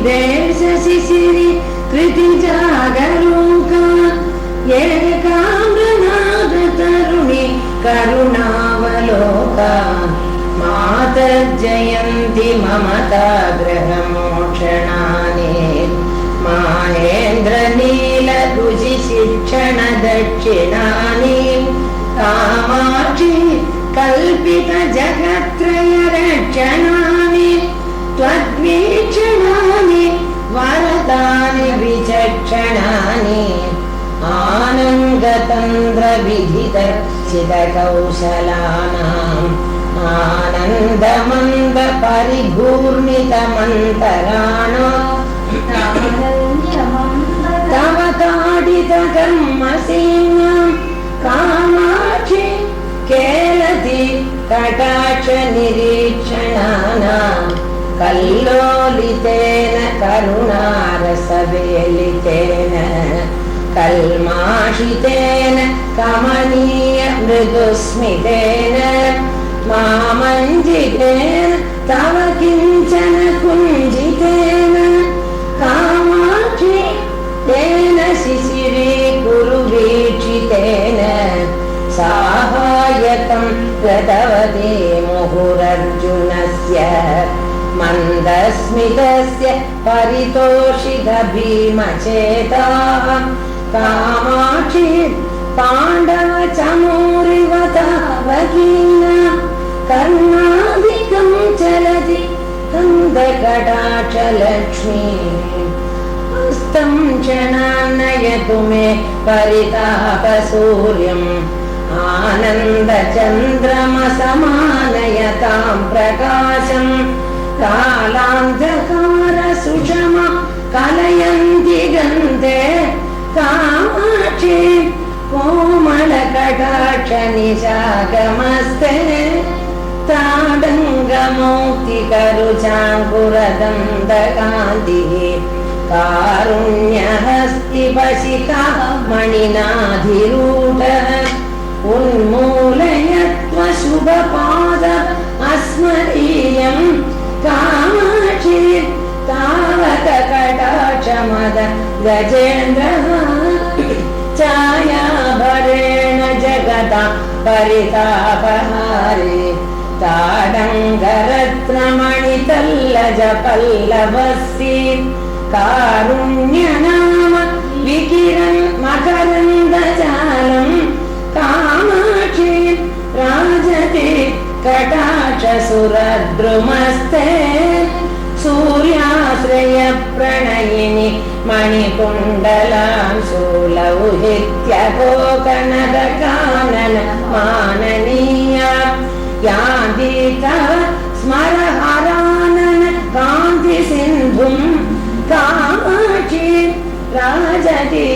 देश शिशिरि कृति जागरूका एकाम्रनाद तरुणि करुणावलोका मातर्जयन्ति ममताग्रहमोक्षणानि माहेन्द्रनीलरुचि शिक्षण दक्षिणानि कामाक्षि कल्पित जगत्त्रय रक्षणानि त्वद्वीक्षणानि वरदानि विचक्षणानि आनन्दतन्द्र विधित चिदकौशलानाम् आनन्दमन्द परिभूर्णितमन्तराणाम् तव ताडित कर्मसीम्याम् कामाक्षि केलति कटाक्ष निरीक्षणानाम् कल्लोलितेन करुणारसवेलितेन कल्माषितेन कमनीय मृदुस्मितेन मामञ्जितेन तव किञ्चन कुञ्जितेन कामाक्षि तेन शिशिरीकुरु वीक्षितेन साहाय्यतं कृतवती मुहुरर्जुनस्य मन्दस्मितस्य परितोषित भीमचेताः कामाक्षि पाण्डव चमूरिव तावकीना कर्णादिकं चलति कन्दकटाक्षलक्ष्मी हस्तं क्षणान्नयतु मे परितापसूर्यम् आनन्दचन्द्रमसमानयतां प्रकाशं कालान्धकार सुषमा कलयन्ति गन्धे कामाक्षि कोमलकटाक्ष निशाकमस्ते ताडङ्गमौक्तिकरुचाङ्कुरदन्तकान्तिः कारुण्यहस्तिपशिखा मणिनाधिरूढः उन्मूलयत्व शुभपाद अस्मदीयं कामाक्षि तावक कटाक्षमद गजेन्द्रः छायाभरेण जगता परितापहारे ताडङ्गरत्नमणितल्लज पल्लवस्ति कारुण्यनाम विकिरन् मकरन्दजालं कामाक्षि राजते कटाक्षसुरद्रुमस्ते सूर्याश्रय प्रणयिनि मणिकुण्डलां शूलौहित्यकोकनदकानन माननीया यान्ति तव स्मरहरानन कान्तिसिन्धुं कामाक्षि राजति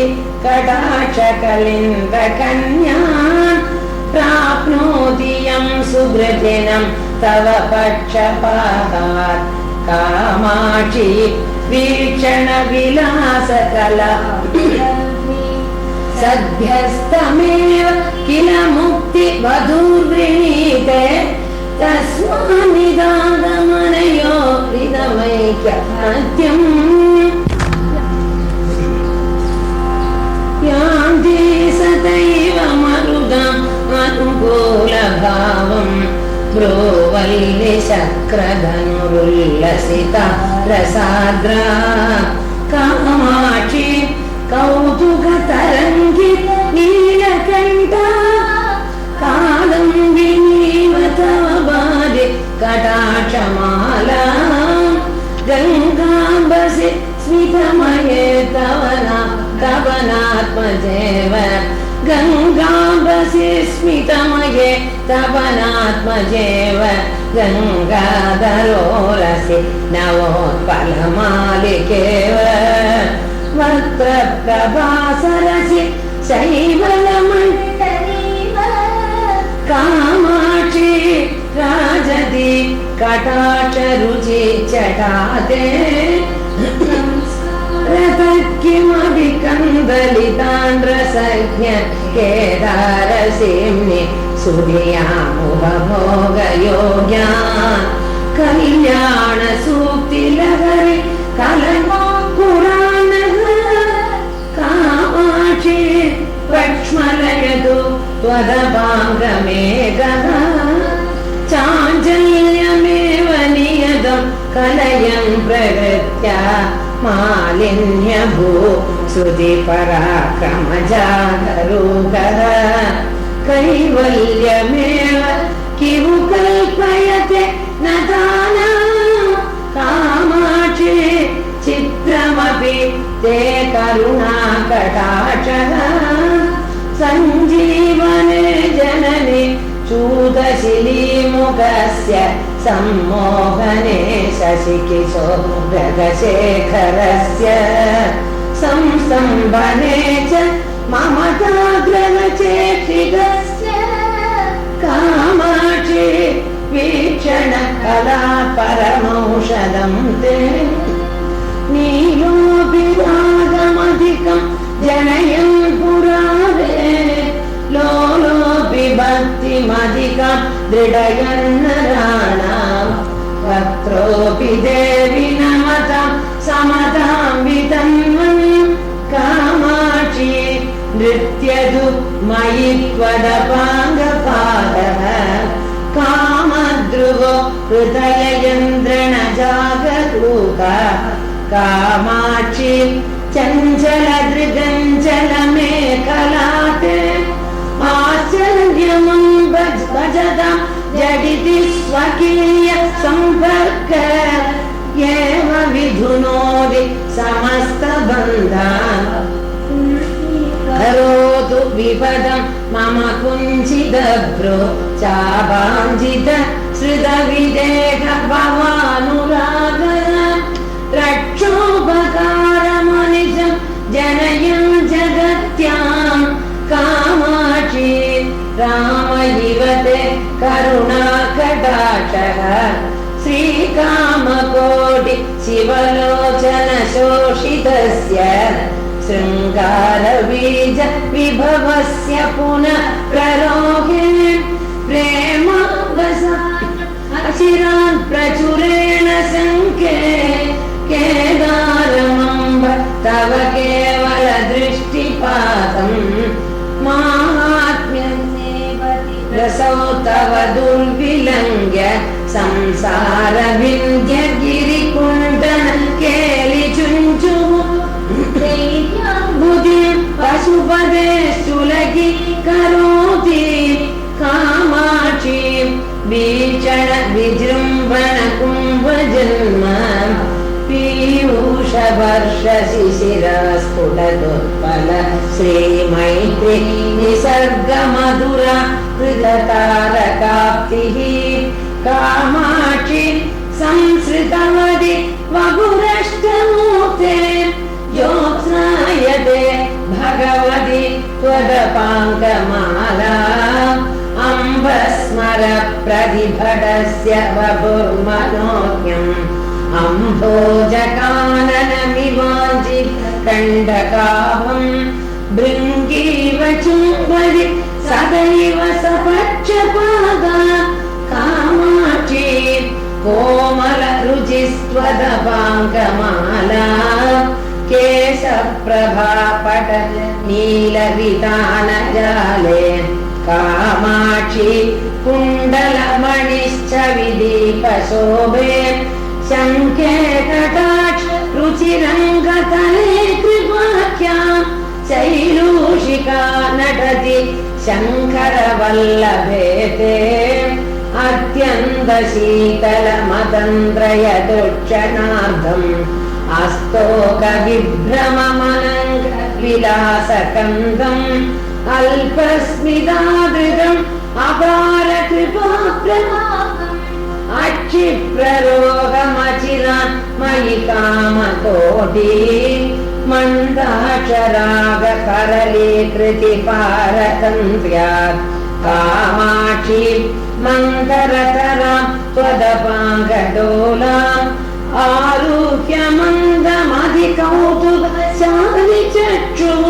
कटाक्षकलिन्दकन्यान् प्राप्नोति यं सुहृदिनं तव पक्षपातात् कामाक्षि वीक्षण विलासकला सद्यस्तमेव किल मुक्ति वधूर्वृणीते तस्मान्निदागमनयो हृदमैक्यमत्यम् यान्ति सदैव मरुदम् अनुकूलभावम् ब्रोवल्लिशक्रधनुरुल्लसिता रसाद्रा कामाक्षि कौतुकतरङ्गि नीलकण्ठा कालं विनीव तव बाधि कटाक्षमाला गङ्गाम्बसि स्मितमये तवनात्मजेव गङ्गाम्बसि स्मितमये तवनात्मजेव गङ्गाधरोरसि नवोत्पलमालिकेव वक्त्रप्रभासरसि शैवलमण्डलीव कामाक्षि राजति कटाक्षरुचि चटाते रतकिमपि कन्दलितान्द्रसज्ञ केदारसिंहि सूर्यामुपभोगयोग्यान् कल्याणसूक्तिलहरि कलमो पुराणः कामाक्षी पक्ष्मलयतु त्वदपाङ्गमेघः चाञ्चल्यमेव नियतं कलयं प्रकृत्या मालिन्यभू श्रुतिपराक्रमजागरूकः कैवल्यमेव किमु कल्पयते न दाना कामाक्षी चित्रमपि ते करुणाकटाक्षः सञ्जीवने जननि चूतशिलीमुखस्य सम्मोहने शशिकिशोरगशेखरस्य संस्तम्भने च ममताग्रहचेक्षितस्य कामाक्षी वीक्षणकला परमौषधं ते नीलोऽपि रागमधिकं जनयन् पुरारे लोलोऽपि भक्तिमधिकं दृढयन्नराणां वक्त्रोऽपि देवि नमतां समतां वितन्वन् कामाक्षी नृत्यतु मयि त्वदपाङ्गपादः कामध्रुवो हृदययन्द्रणजागरूका कामाक्षी चञ्चलदृगञ्चलमेखलाते आश्चर्यमं भजतां झटिति स्वकीय सम्पर्क एव विधुनोति समस्तबन्धान् करोतु विपदं मम कुञ्चितभ्रो चाभाञ्जित श्रुतविदेह भवानुराग रक्षोपकारमनिशं जनयन् जगत्यां कामाक्षी राम इव ते करुणाकटाक्षः श्रीकामकोटि शिवलोचन शोषितस्य शृङ्गारबीज विभवस्य पुनः प्ररोहे प्रेमावसाचिरान् प्रचुरेण शङ्के केदारमम्ब तव केवल दृष्टिपातम् माहात्म्यं रसौ तव दुर्विलङ्घ्य संसार विन्ध्यगिरिकुण्डन केलिचुञ्चु पशुपदे सुलगी करोति कामाक्षी वीक्षण विजृम्भण कुम्भजन्म पीयूषवर्ष शिशिरस्फुटदुत्पल श्रीमैत्री निसर्गमधुरा हृदतारकाप्तिः कामाक्षी संसृतवति वपुरष्टमूर्ते ज्योत्स्नायते भगवति त्वदपाङ्गमाला अम्बस्मर प्रतिभटस्य वपुर्मनोज्ञम् अम्भोजकाननमिवाञ्चित् कण्डकाभम् भृङ्गीव चुम्बति सदैव सपक्षपादा कामाक्षी कोमल रुचिस्त्वदपाङ्गमाला केशप्रभापट नीलवितानजाले कामाक्षी कुण्डलमणिश्च विदीपशोभे शङ्खे कटाक्ष रुचिरङ्गतले कृपाख्यां शैलूषिका नटति शङ्करवल्लभेते अत्यन्तशीतलमतन्द्रयदुक्षणार्धम् अस्तोकविभ्रममनङ्ग विलासकन्दम् अल्पस्मितादृतम् अपारकृपाप्रभावम् अक्षिप्ररोगमचिरान् मयि कामकोटि मन्दाक्षरागकरलीकृतिपारतन्त्र्यात् कामाक्षी मन्दरतरां त्वदपाङ्गडोलाम् आरुह्य मन्दमधिकौतुकशालि चक्षुः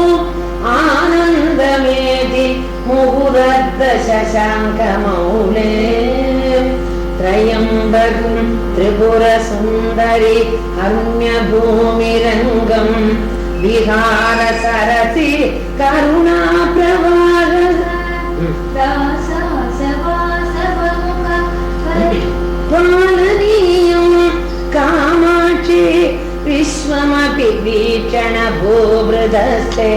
आनन्दमेति मुहुरद्दशशाङ्कमौले त्रयम्बकं त्रिपुरसुन्दरि हर्म्यभूमिरङ्गं विहारसरसि करुणाप्रवाह पालनीयं कामाक्षि विश्वमपि वीक्षणभूभृतस्ते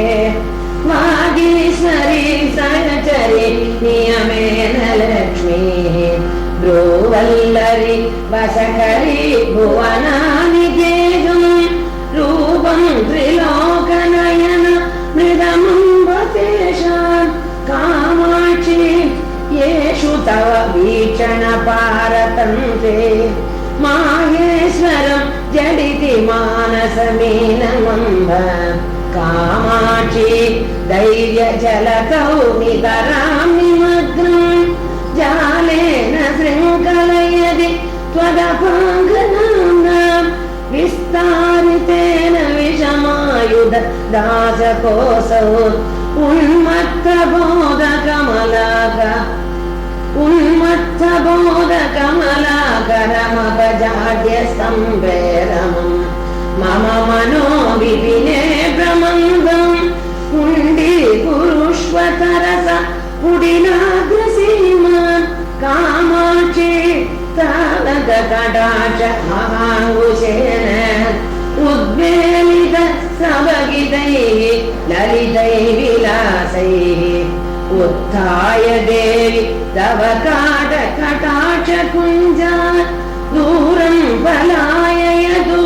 वागीश्वरी सहचरि नियमेन लक्ष्मीः भ्रूवल्लरि वसकरि भुवनानि गेजुं रूपं त्रिलोकनयन मृदमुम्बतेषां कामाक्षि येषु तव वीक्षणपारतन्त्रे माहेश्वरं जडिति मानसमीनमम्ब कामाक्षि धैर्यजलतौ नितरां निमग्नं जालेन शृङ्खलयदि त्वदपाङ्गनाम्नां विस्तारितेन विषमायुध दासकोऽसौ उन्मत्तबोधकमलाकरमपजाड्य सम्प्रेरमम् मम मनो विपिने प्रमन्दम् कुण्डीकुरुष्वतरस कुडिनाग्रसीमान् कामाक्षि तावकटाक्ष महाङ्कुशेन उद्वेलित सबगितैः ललितैः विलासैः उत्थाय देवि तव कटाक्षकुञ्जात् दूरं पलाययतु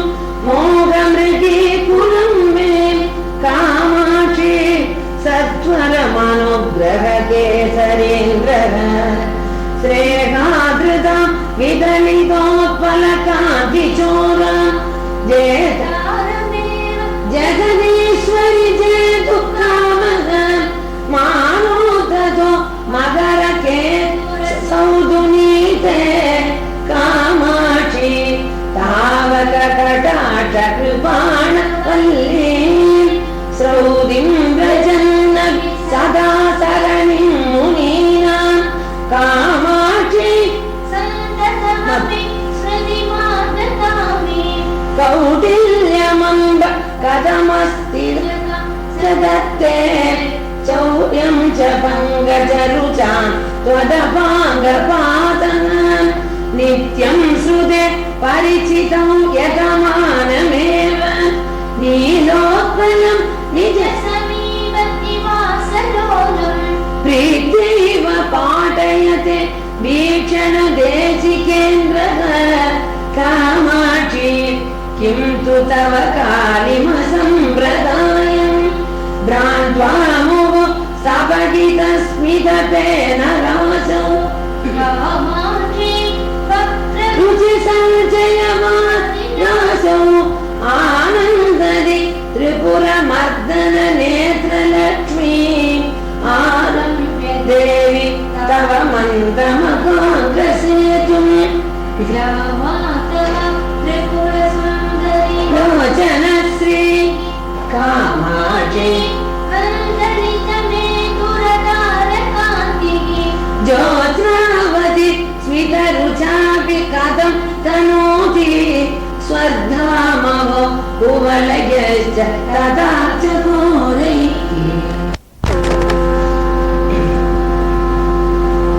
मोहमृगीकुलं मे कामाक्षि सत्वरमनुग्रहकेसरीन्द्रः श्रेहाधृतां विदलितोत्पलकान्तिचोरा जगदीश्वरि जेतु कामः मानोदतो मकरके सौदुनीते कामाक्षि तावकटाक्षकृपाणवल्ली श्रौदिं व्रजन्न सदा सरणिं मुनीनां कामाक्षि कौटिल्यमम्ब कथमस्ति सदत्ते चौर्यं च पङ्कजरुचां त्वदपाङ्गपातनां नित्यं श्रुते परिचितं यतमानमेव नीलोत्पलं निजसमीपनिवासलोलम् प्रीत्यैव पाठयते वीक्षणदेशिकेन्द्रः कामाक्षि किं तु तव कालिमसम्प्रदायम् भ्रान्त्वा मुहुः सपठितस्मिततेन रासौ रुचिसञ्चयमासौ आनन्ददि त्रिपुरमर्दन नेत्रलक्ष्मी आरम्य देवि तव मन्त्रमकाङ्कसेतुम् लोचनश्री कामाक्षि ज्योत्स्नावति स्मितरुचापि कथं तनोति स्वर्धामहो कुवलयश्च तथा च घोरैः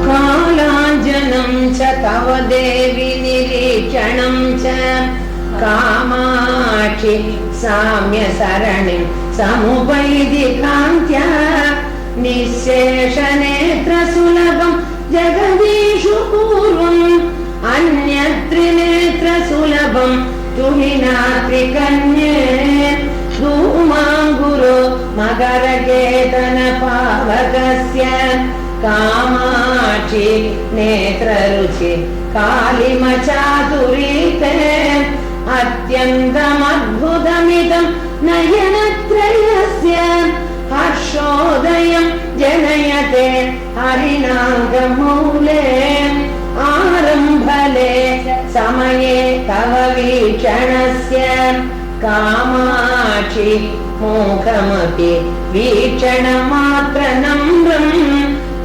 कालाञ्जनं च तव देवि निरीक्षणं च कामाक्षि साम्यसरणिं समुपैति कान्त्या निःशेषनेत्रसुलभं जगदीषु पूर्वम् अन्यत्रिनेत्रसुलभं तुहिनात्रिकन्ये धूमाङ्कुरो मकरकेतनपावकस्य कामाक्षि नेत्ररुचि कालिमचातुरीते अत्यन्तमद्भुतमिदं नयनत्रयस्य हर्षोदयं जनयते हरिणाङ्गमूले आरम्भले समये तव वीक्षणस्य कामाक्षि मूकमपि वीक्षणमात्र नम्रं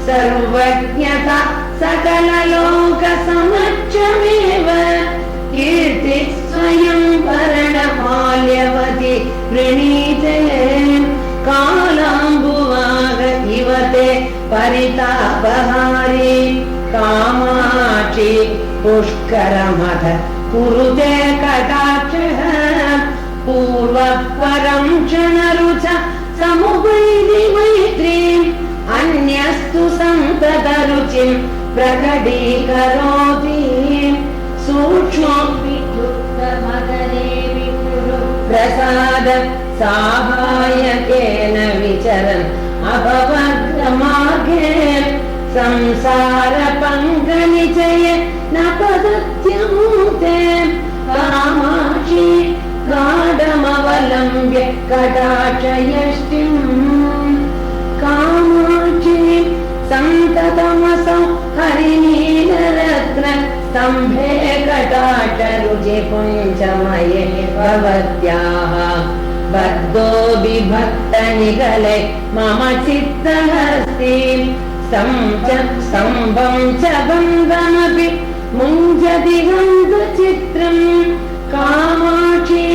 सर्वज्ञता सकललोकसमक्षमेव कीर्ति स्वयं वर्णमाल्यवति प्रणीते कालाम्बुवाग इव ते परितापहारी कामाक्षि पुष्करमथ कुरुते कटाक्षः पूर्वपरं क्षणरुच समुपैति मैत्रीम् अन्यस्तु सन्ततरुचिं प्रकटीकरोति प्रसाद साहाय्यकेन विचरन् अपवर्गमार्गे संसार पङ्कनिचये न पतत्यमूते कामाक्षि गाढमवलम्ब्य कटाक्षयष्टिम् कामाक्षि सन्ततमसौ हरिनीलरत्न स्तम्भे कटाक्षरुचि पुञ्जमये भवत्याः बद्धो विभक्तनिगले मम चित्तहस्ति स्तम्भं च बन्धमपि मुञ्जति गन्धचित्रम् कामाक्षि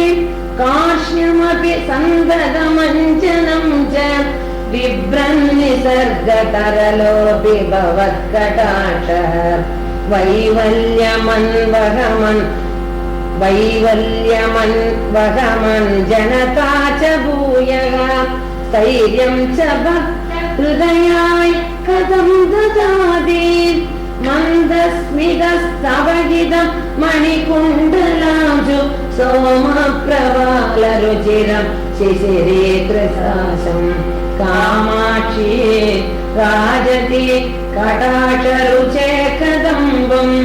कार्ष्ण्यमपि सन्दतमञ्जनं च बिभ्रन्निसर्गतरलोऽपि भवत्कटाक्षः वैवल्यमन्वहमन् जनता च भूयः स्थैर्यं च भक्तहृदयाय कथं ददाति मन्दस्मितस्तवगिदं मणिकुण्डलांशु सोमप्रवालरुचिरं शिशिरीकृशासं कामाक्षि राजति कटाक्षरुचे कदम्बम्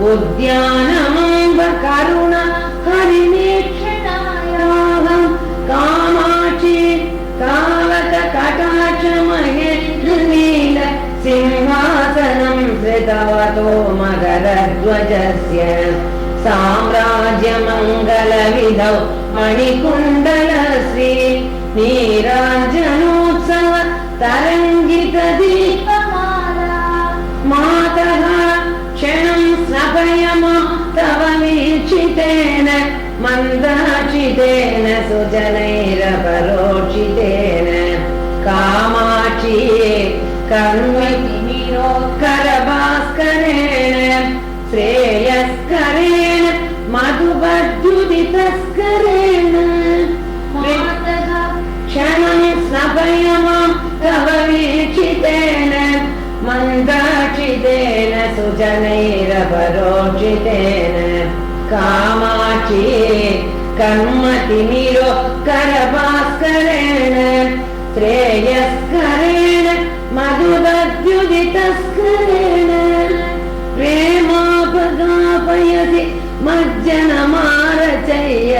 उद्यानमम्ब करुण हरिणीक्षणायाहं कामाक्षि तावत कटाक्षमहे नील सिंहासनं धृतवतो मकरध्वजस्य साम्राज्यमङ्गलविधौ मणिकुण्डलश्री नीराञ्जनोत्सव तरङ्गितदीपमाला मातः क्षणं स्नपयम तव वीक्षितेन मन्दाक्षितेन सुजनैरपरोक्षितेन कामाक्षि कर्मविनिरोत्करभास्करेण श्रेयस्करेण मधुपद्युदितस्करेण क्षणं स्नपयम तव वीक्षितेन मन्दाक्षितेन सुजनैरपरोक्षितेन कामाक्षि कर्मतिमिरोत्करभास्करेण श्रेयस्करेण मधुपद्युदितस्करेण प्रेमापगापयति मज्जनमारचय्य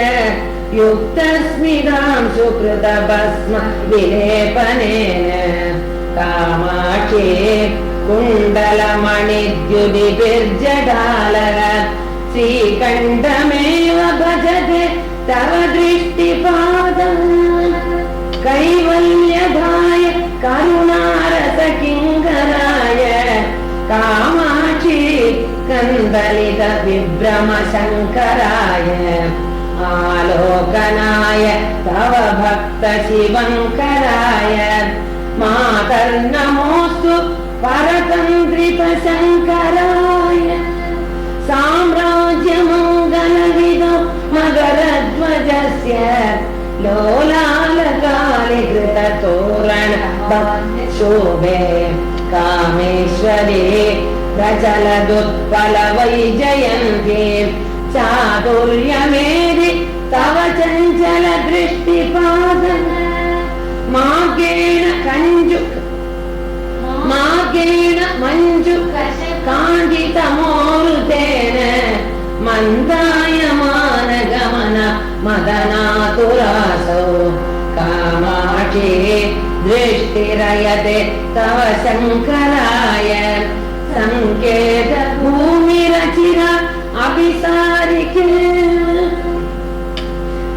युक्तस्मितां सुकृतभस्म विलेपनेन कामाक्षि कुण्डलमणिद्युदिभिर्जडालः श्रीकण्ठमेव भजते तव दृष्टिपादम् कैवल्यदाय करुणारसकिङ्कराय कामाक्षि कन्दलित विभ्रमशङ्कराय आलोकनाय तव भक्त शिवङ्कराय मातर्नमोऽस्तु परतन्त्रितशङ्कराय साम्राज्यमङ्गलविदो मकरध्वजस्य लोलालकालिकृततोरण शोभे कामेश्वरी प्रचलदुत्पलवैजयन्ती चातुर्यमेधि तव चञ्चल दृष्टिपादः मार्गेण मञ्जु काञ्चितमोरुतेन मन्दायमान गमन मदनातुरासौ कामाक्षि दृष्टिरयते तव शङ्कराय संकेत भूमिरचिर अभिसारिके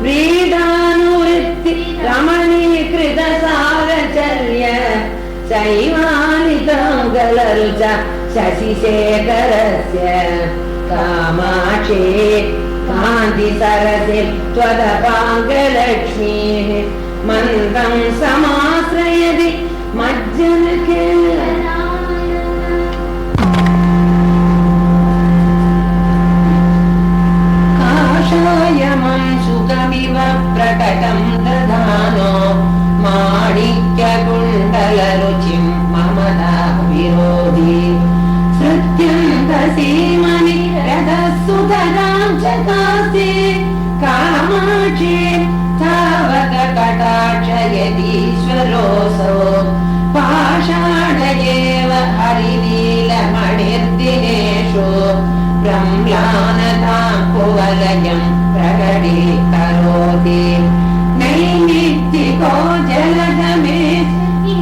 व्रीडानुवृत्ति रमणीकृत सागचर्य शैवानिताङ्गलरुच शशिशेखरस्य कामाक्षी कान्तिसरसि त्वदपाङ्गलक्ष्मीः मन्दं समाश्रयति मज्जनके काषायमं सुखमिव प्रकटं दधानो माणिक्यकुण्डलरुचिं ममता विरोधि सृत्यन्तसीमनि रथसुतरां चकास्ते कामाक्षी तावक कटाक्षयतीश्वरोऽसौ पाषाढयेव हरिनीलमणिर्दिनेषु ब्रह्म्लानतां कुवलयं प्रकटीकरोति नैमित्तिको जलगमे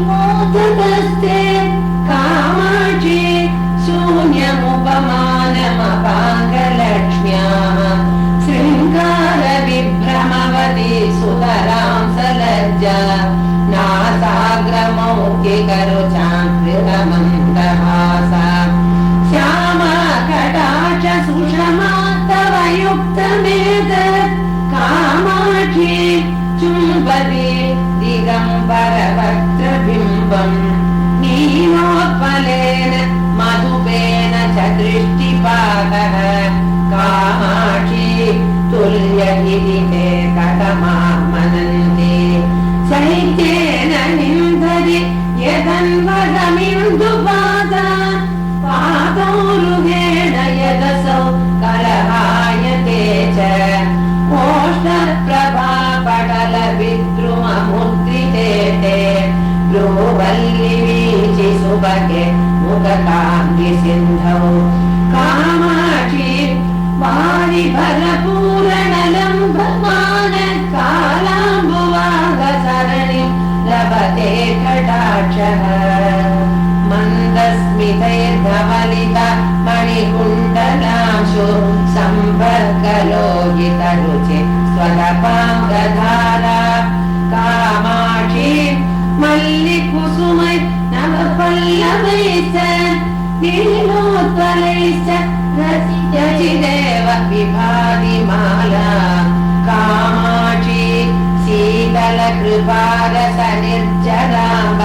मोदकस्ते कामाक्षी शून्यमुपमानमपाङ्गलक्ष्म्याः शृङ्गारविभ्रमवती सुतरां सलज्जा नासाग्रमौक्तिकरुचां कृतमन्दहासा श्यामकटाक्ष सुषमा तव युक्तमेतत् कामाक्षी चुम्बति दिगम्बरवक्त्रबिम्बम् नीलोत्पलेन मधुपेन च दृष्टिपातः कामाक्षी तुल्य इति ते कथमामनन्ति शैत्येन निन्दति यदन्वगमिन्दुपादा पादौरुहेण यदसौ कलहायते च ओष्ठप्रभापटलविद्रुममुद्रिते ते ब्रूवल्लिवीचि सुभगे मुखकाङ्गिसिन्धौ कामाक्षी वारिभरपूरणलम्बमान कालाम्बुवागसरणिं लभते कटाक्षः मन्दस्मितैर्धवलिता मणिकुण्डलांशु सम्पर्कलोहितरुचि स्वदपाङ्गधारा कामाक्षी मल्लिकुसुमै नवपल्लवैश्च नीलोत्पलैश्च रचिदेव विभातिमाला कामाक्षी शीतलकृपारसनिर्जराम्ब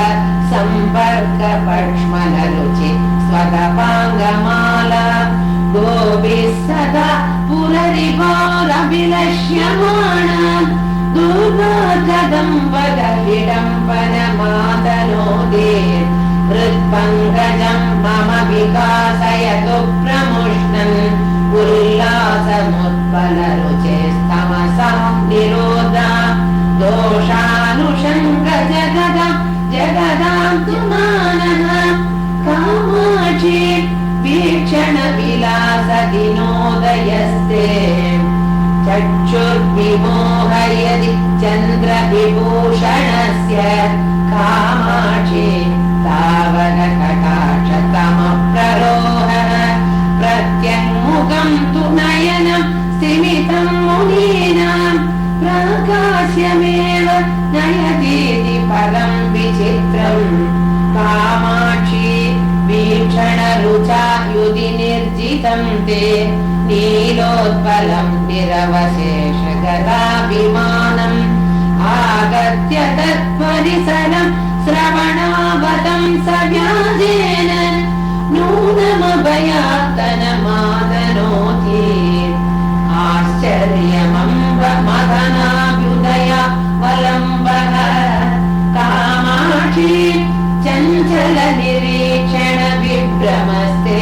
सम्पर्कपक्ष्मलरुचि स्वदपाङ्गमाला गोभिः सदा पुररिपोरभिलक्ष्यमाणा दुर्गाजगम्बगविडम्बनमातनोदे हृत्पङ्कजं मम विकासयतु प्रमुष्णन् उल्लासमुत्पलरुचेस्तमसां निरोधा दोषानुषङ्गजगदां जगदां तु मानः कामाक्षी वीक्षणविलासदिनोदयस्ते चक्षुर्विमोहयति चन्द्रविभूषणस्य कामाक्षी तावककटाक्षतमप्ररोहः प्रत्यङ्मुखं तु नयनं स्तिमितं मुनीनां प्राकाश्यमेव नयतीति परं विचित्रम् कामाक्षी वीक्षणरुचा युधि निर्जितं ते नीलोत्पलं निरवशेषगदाभिमानम् आगत्य तत्परिसरं श्रवणावतं सव्याजेन नूनमभयात्तनमादनोति आश्चर्यमम्ब मदनाभ्युदया वलम्बः कामाक्षी चञ्चल निरीक्षण विभ्रमस्ते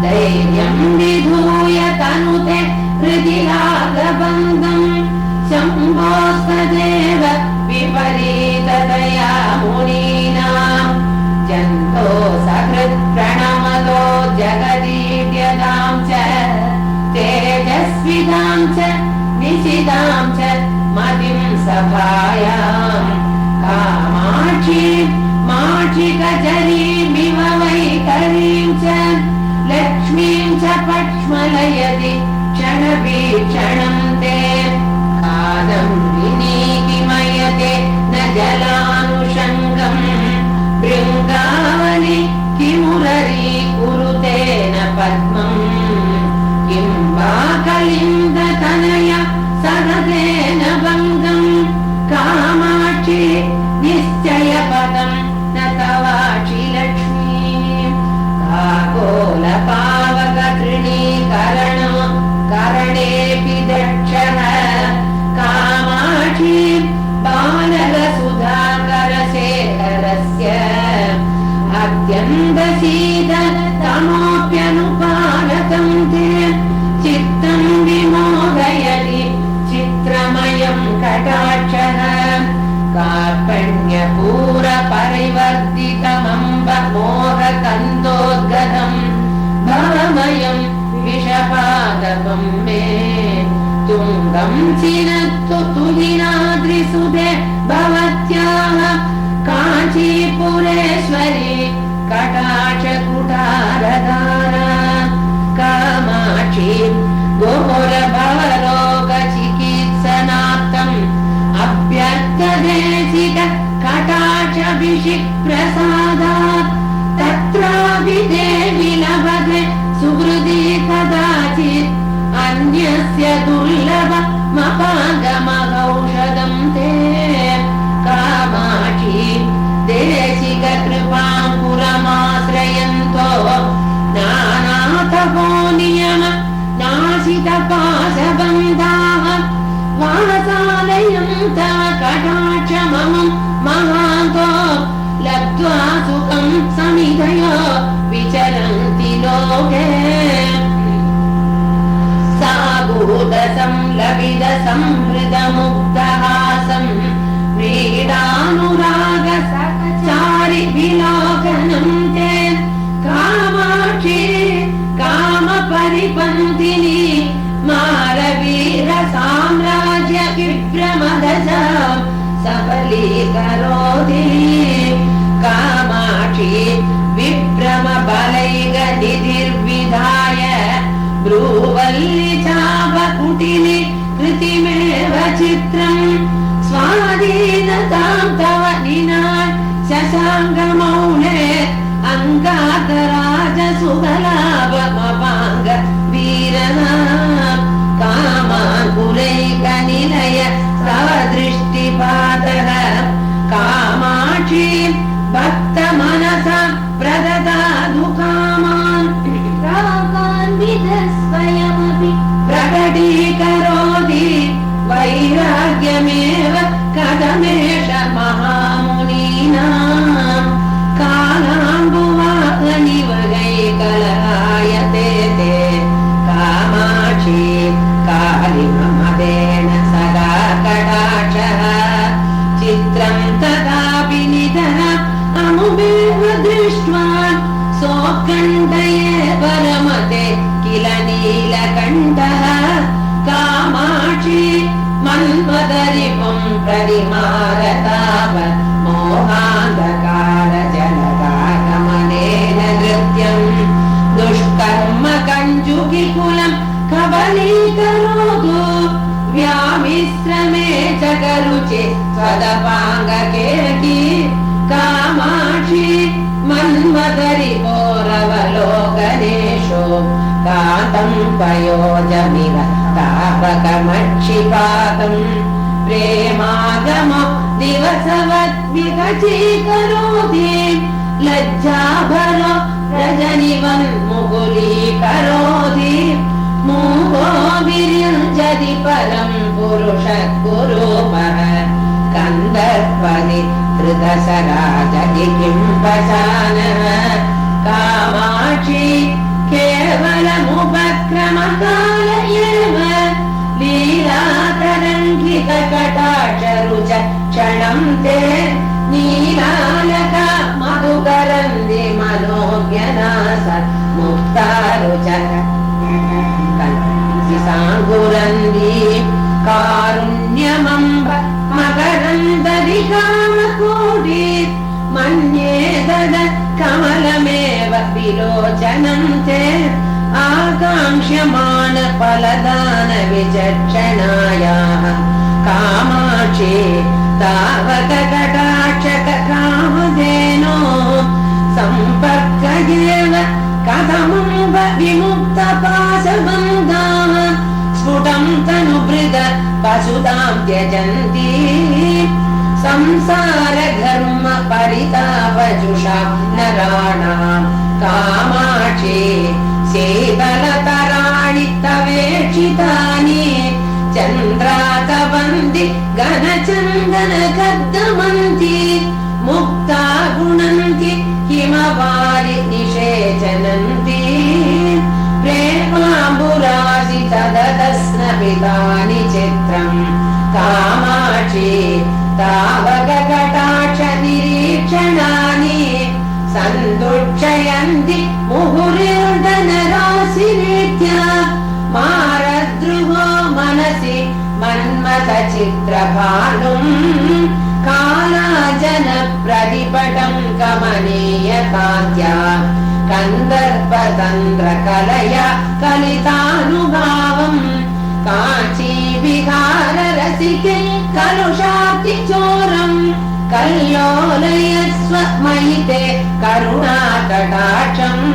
धैर्यं विधूय तनुते हृदि रागबन्धं शम्भोस्तदेव विपरीततया मुनीनां जन्तो सकृत् प्रणमतो जगदीड्यतां च तेजस्वितां च निशितां च मतिं सभायां कामाक्षी माक्षिकजरीमिव वैकरीं च लक्ष्मीं च पक्ष्मलयति क्षणवीक्षणं ते कादं विनीतिमयते न जलानुषङ्गं भृङ्गावलि किमुररी अत्यन्तशीततमोऽप्यनुपालकं ते चित्तं विमोहयति चित्रमयं कटाक्षः कार्पण्यपूरपरिवर्तितमम्ब मोहकन्दोद्गतम् भवमयं विषपादपं मे तुङ्गं चिनत्तु तुहिनाद्रिसुते भवत्याः काञ्चीपुरेश्वरी कटाक्षकुटारधारा कामाक्षी घोरभवलोकचिकित्सनार्थम् अभ्यर्थदेशिक कटाक्षभिषिक्प्रसादात् तत्रापि देवि लभते सुहृदि कदाचित् अन्यस्य दुर्लभमपागमगौषधं ते कामाक्षी देशिककृपां पुरमाश्रयन्तो नानातपो नियम नाशितपाशबन्धाः वासालयं तव कटाक्षममं महान्तो लब्ध्वा सुखं समिधयो विचरन्ति लोके सागूतसंलभितसंहृतमुग्धहासं क्रीडानुरागसचारिविलोकनं ते कामाक्षी कामपरिपन्थिनी मारवीरसाम्राज्य विभ्रमदश सबलीकरोति कामाक्षी विभ्रमबलैर्निधिर्विधाय ब्रूवल्लि चापकुटिनि कृतिमेव चित्रम् स्वाधीनतां तव निनाय शशाङ्कमौले अङ्गातराजसुगलाभमपाङ्ग वीरना कामाकुलैकनिलय सदृष्टिपातः कामाक्षी भक्तमनसा प्रददातु कामान् स्वयमपि प्रकटीकरोति वैराग्यमेव कथमेष महामुनीनां कालाम्बुवाहनिवगैकलायते ते कामाक्षी कालिममदेन सदा कटाक्षः चित्रं तदापि निधन अमुमेव दृष्ट्वा सोत्कण्ठये परमते किल नीलकण्ठः कामाक्षी मन्मदरिपुं परिमारताप मोहान्धकारजलदागमनेन नृत्यम् दुष्कर्म कञ्जुकिकुलं कबलीकरोतु व्यामिश्रमे च करुचि स्वदपाङ्गकेकी कामाक्षी मन्मदरिपोरवलोकनेषु कातं पयोजमिव तापकमक्षिपातं प्रेमागमो दिवसवद्विकचीकरोति लज्जाभरो रजनिवन्मुकुलीकरोति मूको विरिञ्जति परं पुरुषः कुरूपः कन्दर्पदि धृतसराजगिम्पशानः कामाक्षी केवलमुपक्रमकाल एव लीलातरङ्गितकटाक्षरुच क्षणं ते नीलालका मधुकरन्ति मनोज्ञनास मुक्तारुच साङ्गुरन्दी कारुण्यमम्ब मकरन्ददिकामकोटि मन्ये तद कमलमेव विलोचनं ते आकाङ्क्ष्यमाण फलदान विचक्षणायाः कामाक्षी तावक कटाक्षक कामधेनो सम्पर्कयेव कथमम्ब विमुक्तपाशबन्धाः स्फुटं तनुभृत पशुतां त्यजन्ति संसारधर्म परितापजुषा नराणां कामाक्षी शीतलतराणि तवेक्षितानि चन्द्रातवन्ति घनचन्दन कद्दमन्ति मुक्ता गुणन्ति हिमवा जनन्ति प्रेमाम्बुरासितदस्नपितानि चित्रम् कामाक्षी तावककटाक्ष निरीक्षणानि सन्दुक्षयन्ति मुहुरिर्धनराशिरीत्या मारद्रुहो मनसि मन्मथचित्रभानुम् कालाजन प्रतिपटं कमनीयकान्त्या कन्दर्पतन्त्रकलया कलितानुभावम् काञ्चीविहाररसिके कलुषातिचोरम् कल्लोलयस्व मयि ते करुणाकटाक्षम्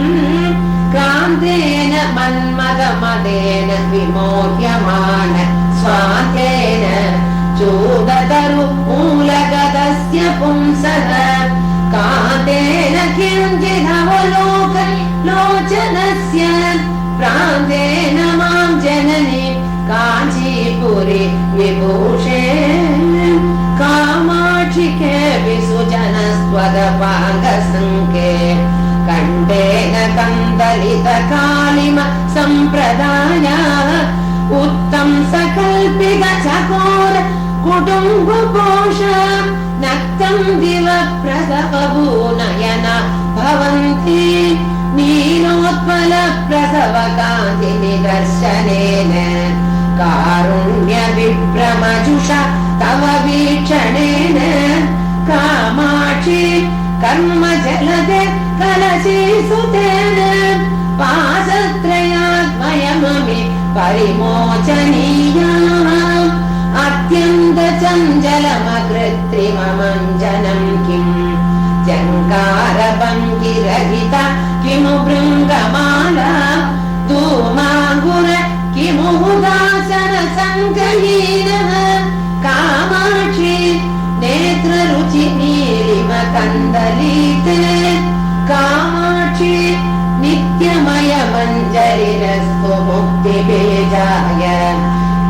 क्रान्तेन मन्मथमदेन विमोह्यमान स्वान्तेन चूदतरु मूलगतस्य पुंसः कान्तेन किञ्चिदवलोकलोचनस्य प्रान्तेन मां जननि काञ्चीपुरि विभूषे कामाक्षिके विसुजनस्वदपाङ्गसङ्के कण्ठेन कन्दलितकालिम सम्प्रदायाः उत्तम सकल्पित चकोर कुटुम्बपोष नक्तं दिव प्रसवभूनयन भवन्ति नीलोत्पल प्रसवकान्ति निदर्शनेन कारुण्य विभ्रमजुषा तव वीक्षणेन कामाक्षी कर्म जलदे कलशी सुतेन पाशत्रयात्मयममि परिमोचनीया अत्यन्त चञ्चलमकृत्रिममञ्जनं किम् जङ्कारभङ्गिरहिता किमु भृङ्गमाला धूमाङ्कुर किमु हुदासन सङ्गहीनः कामाक्षी नेत्ररुचि नीलिम कन्दलीते कामाक्षी नित्यमय मञ्जरिरस्तु मुक्तिबीजाय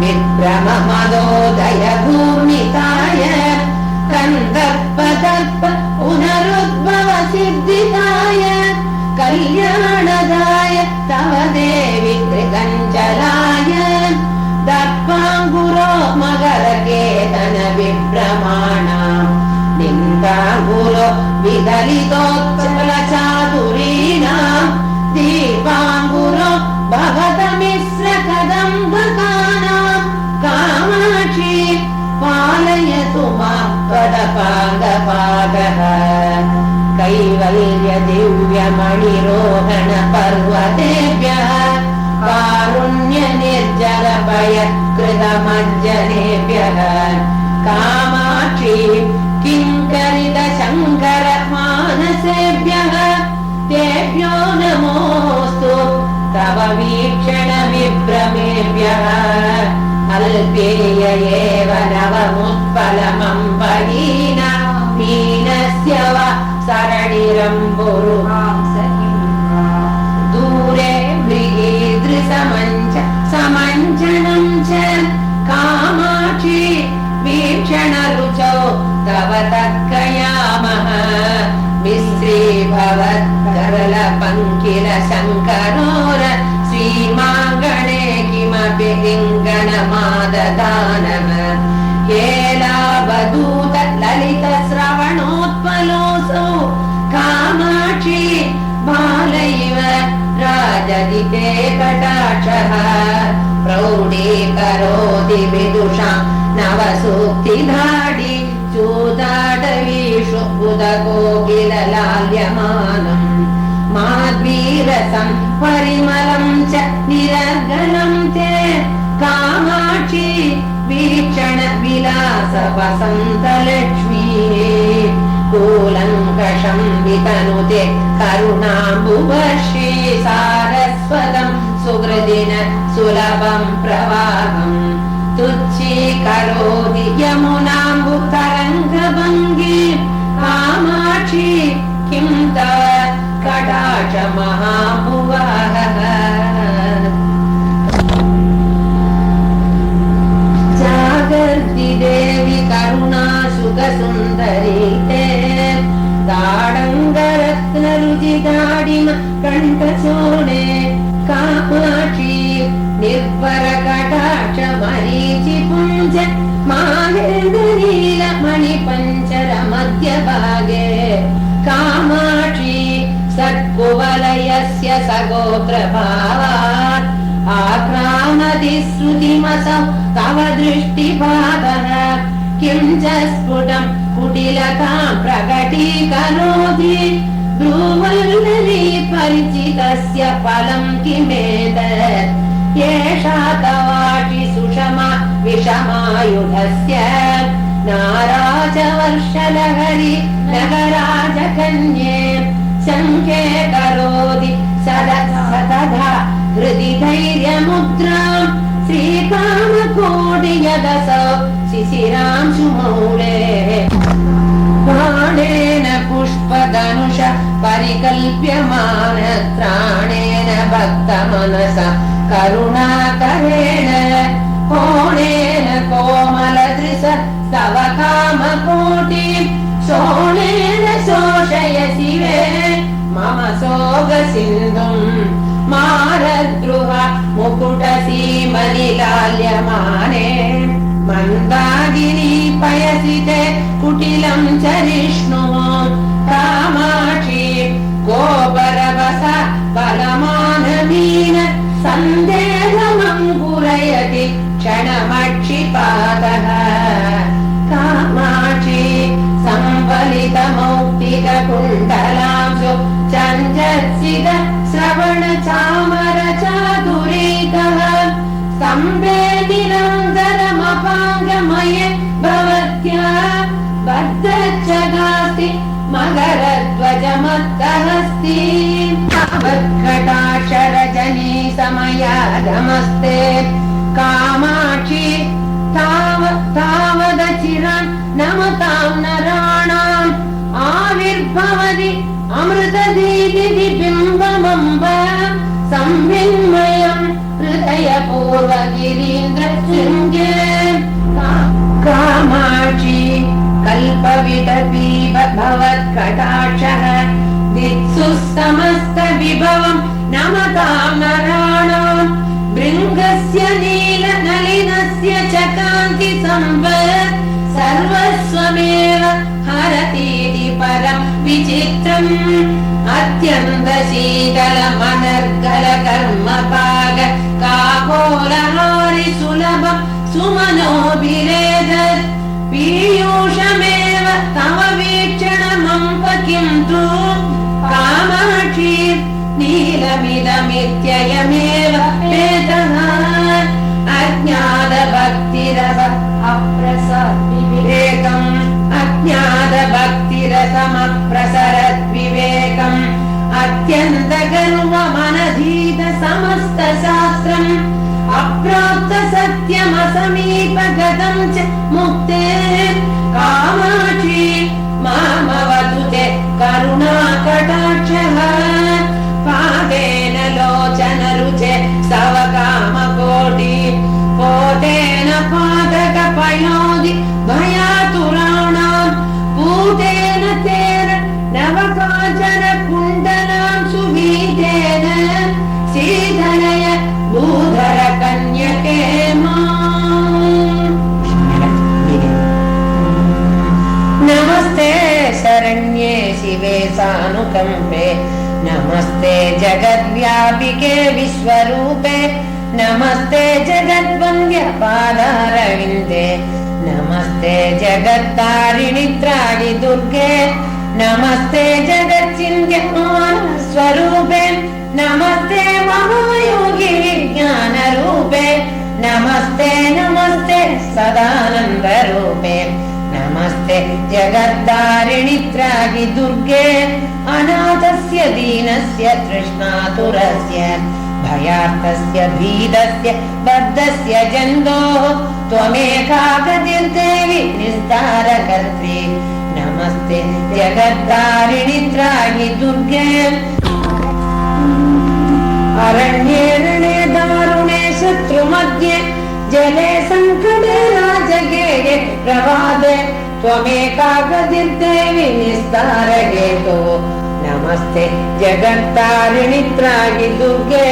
विभ्रममदोदय भूमिकाय कन्दर्पदर्प पुनरुद्भव सिद्धिताय कल्याणदाय तव देवि त्रिकञ्चलाय दर्पाङ्कुरो मकरकेतन विभ्रमाणाम् निन्दाङ्कुरो विदलितोत्पल चातुरीणाम् दीपाङ्कुरो भवतमिश्र कदम्बकानाम् कामाक्षी पालयतु मां पदपादपादः कैवल्य दिव्यमणिरोहण पर्वतेभ्यः कारुण्य निर्जर भयकृतमज्जनेभ्यः कामाक्षी किङ्करित शङ्कर मानसेभ्यः तेभ्यो नमोऽस्तु तव वीक्षण विभ्रमेभ्यः अल्पेय एव नवमुत्पलमम्बहीना मीनस्य वा सरणिरम्बुरुहांस दूरे मृगीदृशमञ्च समञ्जनं च कामाक्षी वीक्षणरुचौ तव तर्कयामः मिश्रीभवत्करलपङ्किल शङ्करोर श्रीमाङ्गणे किमपि लिङ्गनमाददानः हेलावधूत ललित श्रवणोत्पलोऽसौ कामाक्षी बाल इव राजदिते कटाक्षः प्रौढीकरोति विदुषां नवसूक्तिधाडि चूदाटवीषु बुधकोकिललाल्यमानम् माद्वीरसं परिमलं च निरर्गलं ते कामाक्षी वीक्षण विलास वसन्तलक्ष्मी कूलङ्कषं वितनुते करुणाम्बुवर्षी सारस्वतं सुहृदिन सुलभं प्रवाहम् तुच्छीकरोति यमुनाम्बुतरङ्गभङ्गी कामाक्षी किं तत् कटाक्ष महाभुवः जागर्ति देवि करुणा सुखसुन्दरी ते ताडङ्गरत्नरुचिदाडिम कण्ठ कामाक्षी निर्भरकटाक्ष मरीचिपुञ्ज माहेन्द्रनीलमणिपञ्चर मध्यभागे कामाक्षी सत्कुवलयस्य सगोत्रभावात् आक्रामति श्रुतिमसौ तव दृष्टिपातः किं च स्फुटं कुटिलतां प्रकटीकरोति भ्रूवल्लरी परिचितस्य फलं किमेतत् एषा तवाचि सुषमा विषमायुधस्य नाराजवर्षलहरी नगराजकन्ये शङ्के करोति सतधा हृदि धैर्यमुद्रां श्रीकामकोटियदसौ शिशिरांशुमौले बाणेन पुष्पधनुष परिकल्प्यमान त्राणेन भक्तमनसा करुणाकरेण कोणेन कोमलदृश तव कामकोटि शोणेन शोषयसि वे मम सोगसिन्धुम् मारद्रुह मुकुटसीमनिलाल्यमाने मन्दागिनी पयसि ते कुटिलं चरिष्णुः कामाक्षी गोपरवस बलमानमीन सन्देहमङ्कुरयति क्षणमक्षिपातः कामाक्षी सम्बलितमौक्तिककुण्डलांशु चञ्चत्सित श्रवण चामर चातुरीकः स्तम्भे निरन्तरमपाङ्गमये भवत्या बद्धच्छगास्ति मकरध्वजमत्तहस्ति तावत्कटाक्षरजनी समयागमस्ते कामाक्षी तावदचिरान् नमतां नराणाम् आविर्भवति अमृतदीदिबिम्बमम्ब संविन्मयं हृदयपूर्वगिरीन्द्रशृङ्गे कामाक्षी कल्पविदपीव भवत्कटाक्षः दित्सु समस्तविभवं नमतां नराणाम् भृङ्गस्य नीलनलिनस्य च कान्ति संवत् सर्वस्वमेव हरतीति परं विचित्रम् अत्यन्तशीतलमनर्गलकर्मपाग काकोलहारि सुलभं सुमनोभिरेदत् पीयूषमेव तव वीक्षणमम्प किं तु कामाक्षी नीलमिदमित्ययमेव वेदः अज्ञातभक्तिरस अप्रसद्विवेकम् अज्ञातभक्तिरसमप्रसरद्विवेकम् अत्यन्तगर्वमनधीत समस्तशास्त्रम् अप्राप्त सत्यमसमीपगतं च मुक्ते कामाक्षी मामवतु ते करुणाकटाक्षः पादेन लोचनरुचे तव कामकोटि पोतेन पादकपयोधि भयातुराणां पूतेन तेन नवकाचन कुण्डलां सुवीतेन सीधनय भूधर कन्यके नमस्ते शरण्ये शिवे सानुकम्पे नमस्ते जगद्व्यापिके विश्वरूपे नमस्ते जगद्वन्द्य पादारविन्दे नमस्ते जगत्तारिणि त्राहि दुर्गे नमस्ते जगच्चिन्त्यमान स्वरूपे नमस्ते महायोगी विज्ञानरूपे नमस्ते नमस्ते सदानन्दरूपे नमस्ते जगद्धारिणि त्राहि दुर्गे अनाथस्य दीनस्य तृष्णातुरस्य भयार्तस्य भीदस्य बद्धस्य जन्तोः त्वमेका गतिर्देवि निस्तारकर्त्री नमस्ते जगद्धारिणि त्राहि दुर्गे अरण्ये रणे दारुणे शत्रुमध्ये जले संकटे राजगेये प्रभाते त्वमेका गतिर्देवि निस्तारकेतो ನಮಸ್ತೆ ಜಗತ್ತಾರಿಣಿ ತ್ರಾಗಿ ದುರ್ಗೆ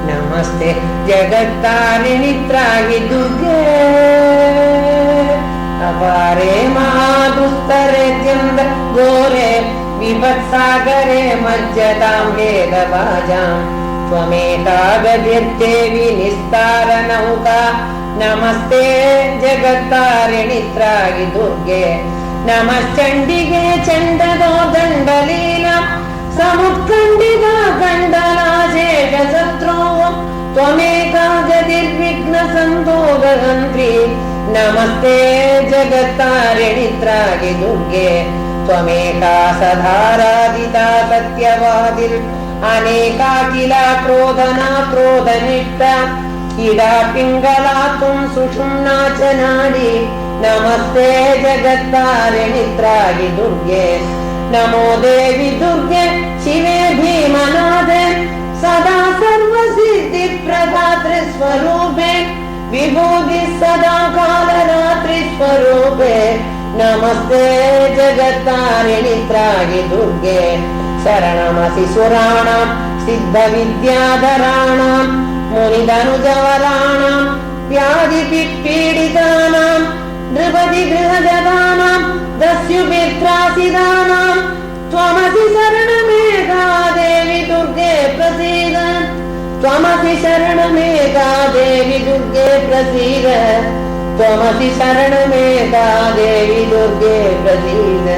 ನಮಸ್ತೆ ಜಗತ್ತಾರಿಣಿ ತ್ರಾಗಿ ದುರ್ಗೆ ಅಪಾರೆ ಮಹಾದುಸ್ತರೆ ಚಂದ್ರ ಘೋರೆ ವಿಭತ್ಸಾಗರೆ ಮಜ್ಜತಾಂ ವೇದವಾಜಾಂ ತ್ವಮೇತಾ ಗದಿರ್ದೇವಿ ನಿಸ್ತಾರ ನೌಕಾ ನಮಸ್ತೆ ಜಗತ್ತಾರಿಣಿ ತ್ರಾಗಿ ದುರ್ಗೆ ನಮಶ್ಚಂಡಿಗೆ ಚಂಡದೋ ದಂಡಲೀಲ ಸಮುತ್ಕಂಡಿಗ ಕಂಡಲಾಶೇಷ ಶತ್ರುವು ತ್ವಮೇಕಾ ಗದಿರ್ವಿಘ್ನ ಸಂತೋಷಹಂತ್ರಿ ನಮಸ್ತೆ ಜಗತ್ತಾರಿಣಿ ತ್ರಾಗಿ ದುರ್ಗೆ ತ್ವಮೇಕಾ ಸಧಾರಾದಿತಾ ಸತ್ಯವಾದಿರ್ ಅನೇಕಾ ಕಿಲ ಕ್ರೋಧನಾ ಕ್ರೋಧನಿಷ್ಠ ಇಡಾ ಪಿಂಗಲಾ ತುಂ ಸುಷುಮ್ನಾ ಚ ನಾಡಿ ನಮಸ್ತೆ ಜಗತ್ತಾರಿಣಿ ತ್ರಾಗಿ ದುರ್ಗೆ ನಮೋ ದೇವಿ ದುರ್ಗೆ ಶಿವೆ ಭೀಮನಾದೆ ಸದಾ ಸರ್ವ ಸಿದ್ಧಿ ಪ್ರದಾತ್ರಿ ಸ್ವರೂಪೆ ವಿಭೂತಿ ಸದಾ ಕಾಲ ರಾತ್ರಿ ಸ್ವರೂಪೆ ನಮಸ್ತೆ ಜಗತ್ತಾರಿಣಿ ತ್ರಾಗಿ ದುರ್ಗೆ ಶರಣಮಸಿ ಸುರಾಣಾಂ ಸಿದ್ಧ ವಿದ್ಯಾಧರಾಣಾಂ ಮುನಿಧನುಜವರಾಣಾಂ ವ್ಯಾಧಿ ಪೀಡಿತಾನಾಂ ನೃಪತಿ ಗೃಹಜತಾನಾಂ ದಸ್ಯುಭಿತ್ರಾಸಿದಾನಾಂ ತ್ವಮಸಿ ಶರಣಮೇಕಾ ದೇವಿ ದುರ್ಗೆ ಪ್ರಸೀದ ತ್ವಮಸಿ ಶರಣಮೇಕಾ ದೇವಿ ದುರ್ಗೆ ಪ್ರಸೀದ ತ್ವಮಸಿ ಶರಣಮೇಕಾ ದೇವಿ ದುರ್ಗೆ ಪ್ರಸೀದ